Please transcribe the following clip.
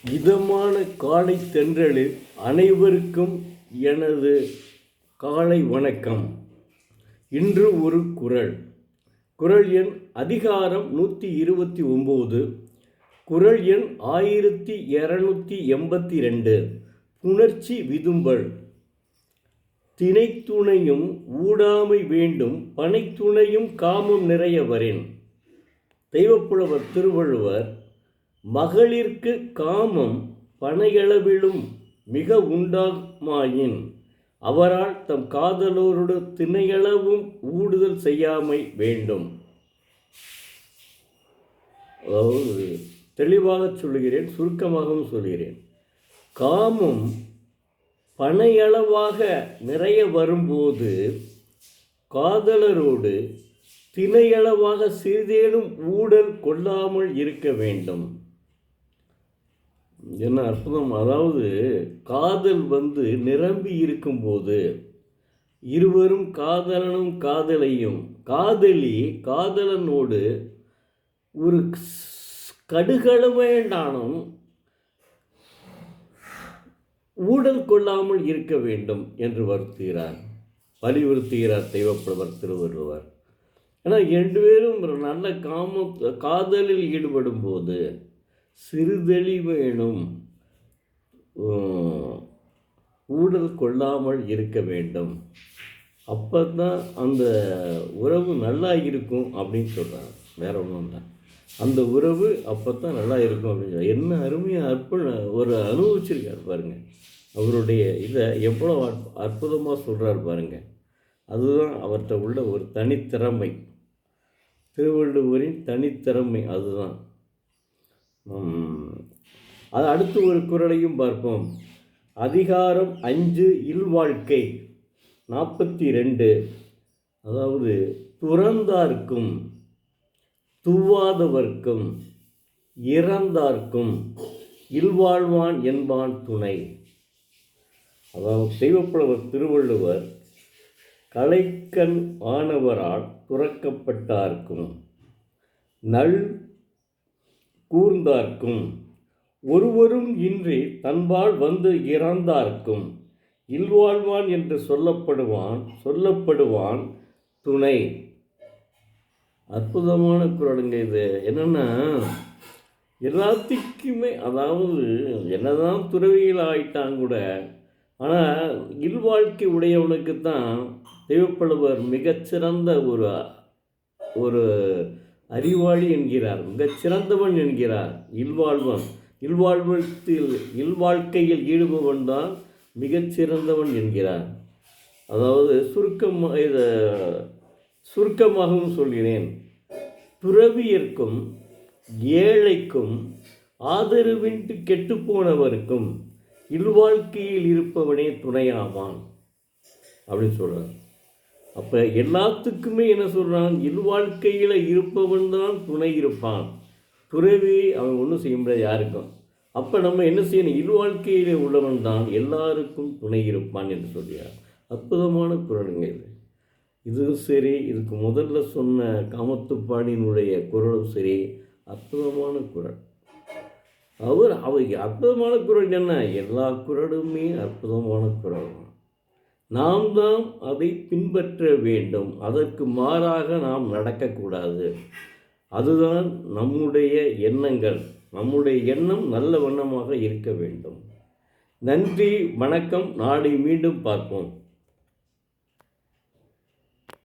இதமான காலை தென்றலில் அனைவருக்கும் எனது காலை வணக்கம். இன்று ஒரு குறள். குறள் எண் அதிகாரம் 129, குறள் எண் 1282. புணர்ச்சி விதும்பல். திணைத்துணையும் ஊடாமை வேண்டும், பனைத்துணையும் காமம் நிறைய வரேன். தெய்வப்புலவர் திருவள்ளுவர், மகளிர்க்கு காமம் பனையளவிலும் மிக உண்டாமாயின் அவரால் தம் காதலோரோடு திணையளவும் ஊடுதல் செய்யாமை வேண்டும். அதாவது தெளிவாக சொல்கிறேன், சுருக்கமாகவும் சொல்கிறேன். காமம் பனையளவாக நிறைய வரும்போது காதலரோடு திணையளவாக சிறிதேனும் ஊடல் கொள்ளாமல் இருக்க வேண்டும். என்ன அர்த்தம்? அதாவது காதல் நிரம்பி இருக்கும்போது இருவரும் காதலனும் காதலையும் காதலி காதலனோடு ஒரு கடுகளவேண்டானும் ஊடல் கொள்ளாமல் இருக்க வேண்டும் என்று வலியுறுத்துகிறார் தெய்வப்புலவர் திருவள்ளுவர். ஏன்னா ரெண்டு பேரும் நல்ல காதலில் ஈடுபடும் போது சிறுதெளி வேணும், ஊடல் கொள்ளாமல் இருக்க வேண்டும். அப்போ தான் அந்த உறவு நல்லா இருக்கும் அப்படின்னு சொல்கிறாங்க. வேற ஒன்றும் இல்லை, அந்த உறவு அப்போ தான் நல்லா இருக்கும் அப்படின்னு என்ன அருமையாக ஒரு அனுபவிச்சிருக்கார் பாருங்கள். அவருடைய இதை எவ்வளோ அற்புதமாக சொல்கிறார் பாருங்கள். அதுதான் அவர்கிட்ட உள்ள ஒரு தனித்திறமை, திருவள்ளுவரின் தனித்திறமை அதுதான். அது அடுத்து ஒரு குறளையும் பார்ப்போம். அதிகாரம் 5 இல்வாழ்க்கை 42. அதாவது துறந்தார்க்கும் துவாதவர்க்கும் இறந்தார்க்கும் இல்வாழ்வான் என்பான் துணை. அதாவது தெய்வப்புலவர் திருவள்ளுவர், கலைக்கண் ஆனவரால் துறக்கப்பட்டார்க்கும் நல் கூர்ந்தார்க்கும் ஒருவரும் இன்றி தன்பால் இறந்தார்க்கும் இல்வாழ்வான் என்று சொல்லப்படுவான் துணை. அற்புதமான குறளுங்க இது. என்னன்னா எல்லாத்துக்குமே, அதாவது என்னதான் துறவிகள் ஆயிட்டாங்க கூட, ஆனால் இல்வாழ்க்கை உடையவனுக்கு தான் தெய்வப்புலவர் மிகச்சிறந்த ஒரு அறிவாளி என்கிறார், மிகச்சிறந்தவன் என்கிறார். இல்வாழ்க்கையில் ஈடுபவன் தான் மிகச்சிறந்தவன் என்கிறார். அதாவது சுருக்கமாகவும் சொல்கிறேன். துறவியர்க்கும் ஏழைக்கும் ஆதரவின்றி கெட்டுப்போனவருக்கும் இல்வாழ்க்கையில் இருப்பவனே துணையாவான் அப்படின்னு சொல்கிறார். அப்போ எல்லாத்துக்குமே என்ன சொல்கிறான்? இல்வாழ்க்கையில் இருப்பவன் தான் துணை இருப்பான். துறவி அவன் ஒன்றும் செய்ய முடியாது யாருக்கும். அப்போ நம்ம என்ன செய்யணும்? இல்வாழ்க்கையிலே உள்ளவன் தான் எல்லாருக்கும் துணை இருப்பான் என்று சொல்கிறார். அற்புதமான குறளுங்க இது. இதுவும் சரி, இதுக்கு முதல்ல சொன்ன காமத்துப்பாடியினுடைய குறளும் சரி, அற்புதமான குறள். அவைக்கு அற்புதமான குறள் என்ன? எல்லா குறளுமே அற்புதமான குறள். நாம் தான் அதை பின்பற்ற வேண்டும். அதற்கு மாறாக நாம் நடக்கக்கூடாது. அதுதான் நம்முடைய எண்ணங்கள். நம்முடைய எண்ணம் நல்ல வண்ணமாக இருக்க வேண்டும். நன்றி, வணக்கம். நாளை மீண்டும் பார்ப்போம்.